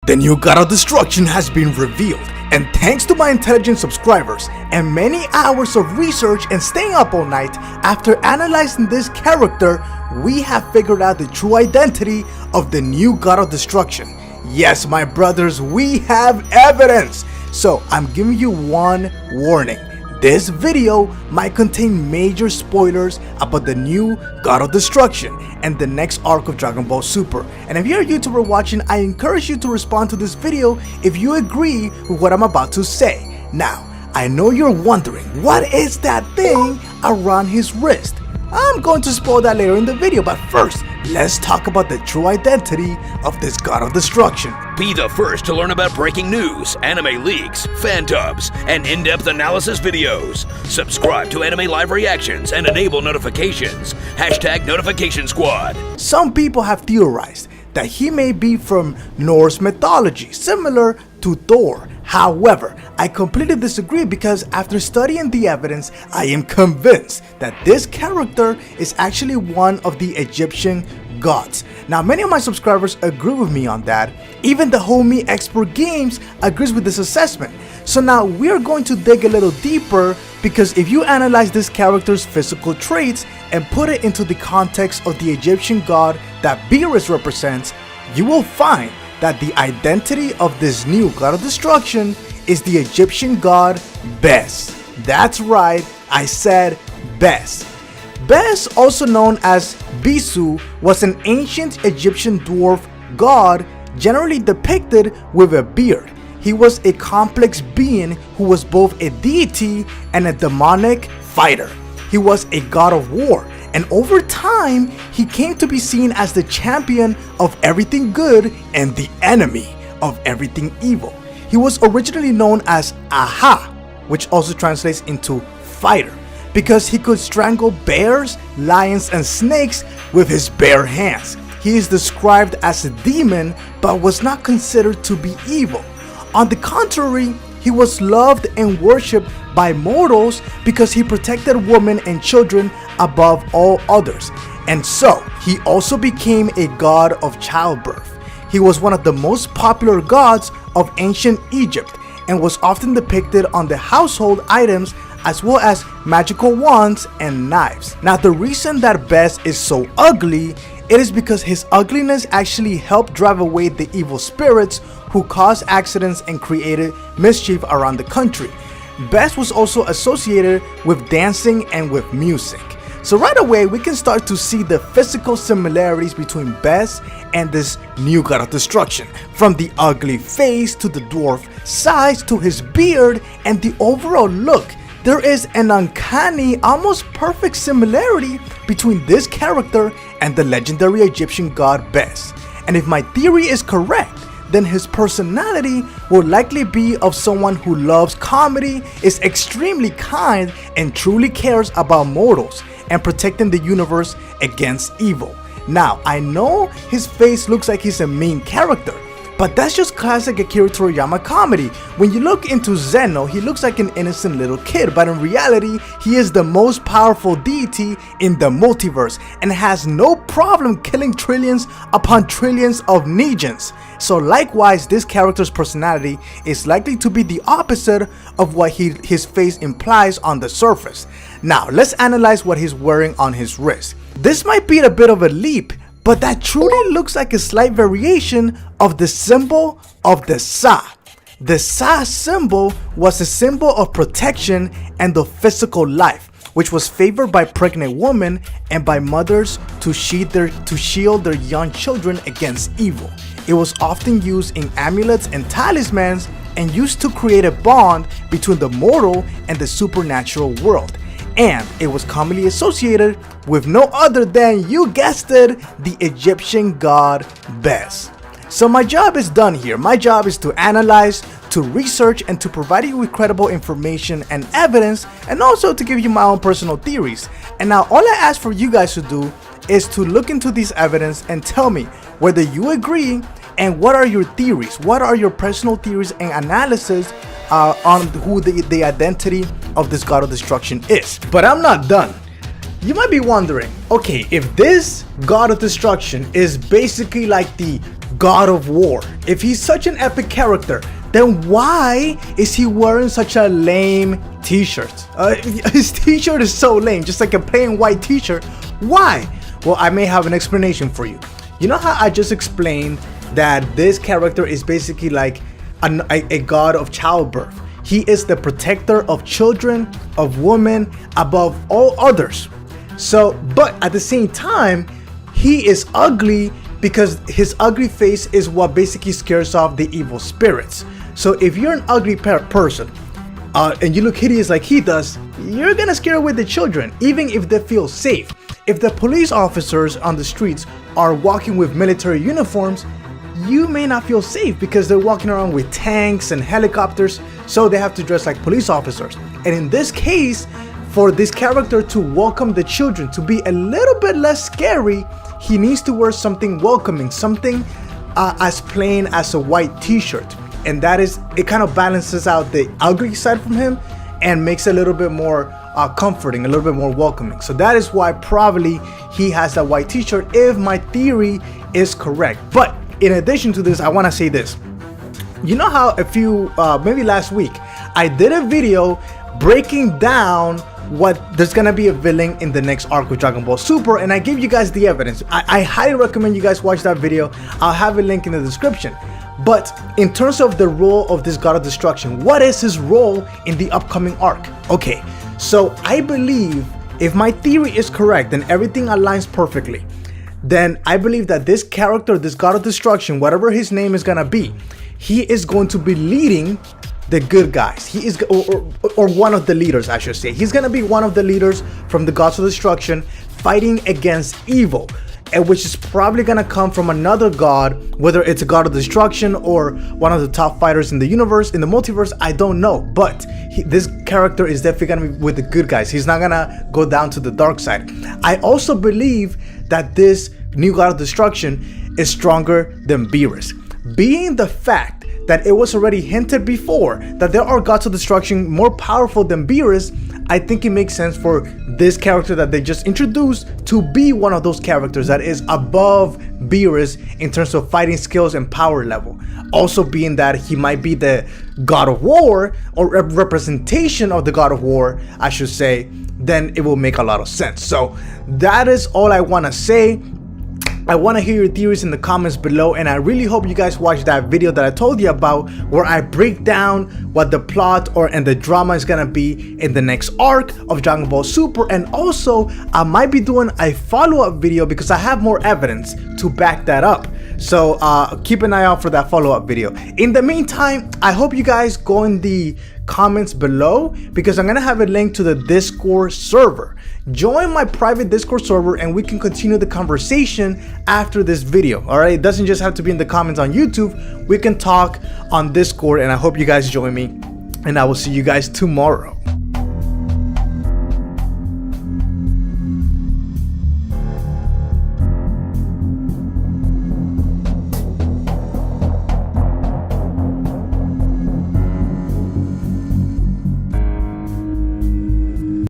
The new God of Destruction has been revealed, and thanks to my intelligent subscribers and many hours of research and staying up all night after analyzing this character, we have figured out the true identity of the new God of Destruction. Yes, my brothers, we have evidence! So I'm giving you one warning. This video might contain major spoilers about the new God of Destruction and the next arc of Dragon Ball Super. And if you're a YouTuber watching, I encourage you to respond to this video if you agree with what I'm about to say. Now, I know you're wondering, what is that thing around his wrist? I'm going to spoil that later in the video, but first, let's talk about the true identity of this God of Destruction. Be the first to learn about breaking news, anime leaks, fan dubs, and in-depth analysis videos. Subscribe to Anime Live Reactions and enable notifications. Hashtag Notification Squad. Some people have theorized that he may be from Norse mythology, similar to Thor. However, I completely disagree because after studying the evidence, I am convinced that this character is actually one of the Egyptian gods. Now, many of my subscribers agree with me on that. Even the homie Expert Games agrees with this assessment. So now we're going to dig a little deeper, because if you analyze this character's physical traits and put it into the context of the Egyptian god that Beerus represents, you will find that the identity of this new God of Destruction is the Egyptian god Bes. That's right, I said Bes. Bes, also known as Bisu, was an ancient Egyptian dwarf god generally depicted with a beard. He was a complex being who was both a deity and a demonic fighter. He was a god of war, and over time, he came to be seen as the champion of everything good and the enemy of everything evil. He was originally known as Aha, which also translates into fighter, because he could strangle bears, lions, and snakes with his bare hands. He is described as a demon, but was not considered to be evil. On the contrary, he was loved and worshipped by mortals because he protected women and children above all others. And so, he also became a god of childbirth. He was one of the most popular gods of ancient Egypt and was often depicted on the household items as well as magical wands and knives. Now, the reason that Bes is so ugly, it is because his ugliness actually helped drive away the evil spirits who caused accidents and created mischief around the country. Bes was also associated with dancing and with music. So right away, we can start to see the physical similarities between Bes and this new God of Destruction. From the ugly face to the dwarf size to his beard and the overall look, there is an uncanny, almost perfect similarity between this character and the legendary Egyptian god Bes. And if my theory is correct, then his personality will likely be of someone who loves comedy, is extremely kind, and truly cares about mortals and protecting the universe against evil. Now, I know his face looks like he's a mean character, but that's just classic Akira Toriyama comedy. When you look into Zeno, he looks like an innocent little kid, but in reality, he is the most powerful deity in the multiverse and has no problem killing trillions upon trillions of Negians. So likewise, this character's personality is likely to be the opposite of what his face implies on the surface. Now, let's analyze what he's wearing on his wrist. This might be a bit of a leap, but that truly looks like a slight variation of the symbol of the Sa. The Sa symbol was a symbol of protection and of physical life, which was favored by pregnant women and by mothers to shield their young children against evil. It was often used in amulets and talismans and used to create a bond between the mortal and the supernatural world. And it was commonly associated with no other than, you guessed it, the Egyptian god Bes. So my job is done here. My job is to analyze, to research, and to provide you with credible information and evidence, and also to give you my own personal theories. And now all I ask for you guys to do is to look into this evidence and tell me whether you agree and what are your theories, what are your personal theories and analysis on who the identity of this God of Destruction is. But I'm not done. You might be wondering, okay, if this God of Destruction is basically like the God of War, if he's such an epic character, then why is he wearing such a lame t-shirt? His t-shirt is so lame, just like a plain white t-shirt. Why? Well, I may have an explanation for you. You know how I just explained that this character is basically like a god of childbirth. He is the protector of children, of women, above all others. So, but at the same time, he is ugly because his ugly face is what basically scares off the evil spirits. So if you're an ugly person and you look hideous like he does, you're gonna scare away the children, even if they feel safe. If the police officers on the streets are walking with military uniforms, you may not feel safe because they're walking around with tanks and helicopters, so they have to dress like police officers. And in this case, for this character to welcome the children, to be a little bit less scary, he needs to wear something welcoming, something as plain as a white t-shirt. And that is, it kind of balances out the ugly side from him and makes it a little bit more comforting, a little bit more welcoming. So that is why probably he has that white t-shirt, if my theory is correct. But in addition to this, I want to say this. You know how maybe last week, I did a video breaking down there's gonna be a villain in the next arc of Dragon Ball Super, and I gave you guys the evidence. I highly recommend you guys watch that video. I'll have a link in the description. But in terms of the role of this God of Destruction, what is his role in the upcoming arc? Okay, so I believe if my theory is correct and everything aligns perfectly, then I believe that this character, this God of Destruction, whatever his name is gonna be, he is going to be leading the good guys. He is, or one of the leaders, I should say. He's gonna be one of the leaders from the Gods of Destruction, fighting against evil, and which is probably gonna come from another god, whether it's a God of Destruction or one of the top fighters in the universe, in the multiverse, I don't know. But this character is definitely gonna be with the good guys. He's not gonna go down to the dark side. I also believe that this new God of Destruction is stronger than Beerus, being the fact that it was already hinted before that there are Gods of Destruction more powerful than Beerus. I think it makes sense for this character that they just introduced to be one of those characters that is above Beerus in terms of fighting skills and power level. Also being that he might be the God of War, or a representation of the God of War, I should say, then it will make a lot of sense. So that is all I want to say. I want to hear your theories in the comments below, and I really hope you guys watch that video that I told you about, where I break down what the plot and the drama is gonna be in the next arc of Dragon Ball Super. And also I might be doing a follow-up video because I have more evidence to back that up. So keep an eye out for that follow-up video. In the meantime, I hope you guys go in the comments below, because I'm gonna have a link to the Discord server. Join my private Discord server and we can continue the conversation after this video. All right, it doesn't just have to be in the comments on YouTube. We can talk on Discord, and I hope you guys join me, and I will see you guys tomorrow.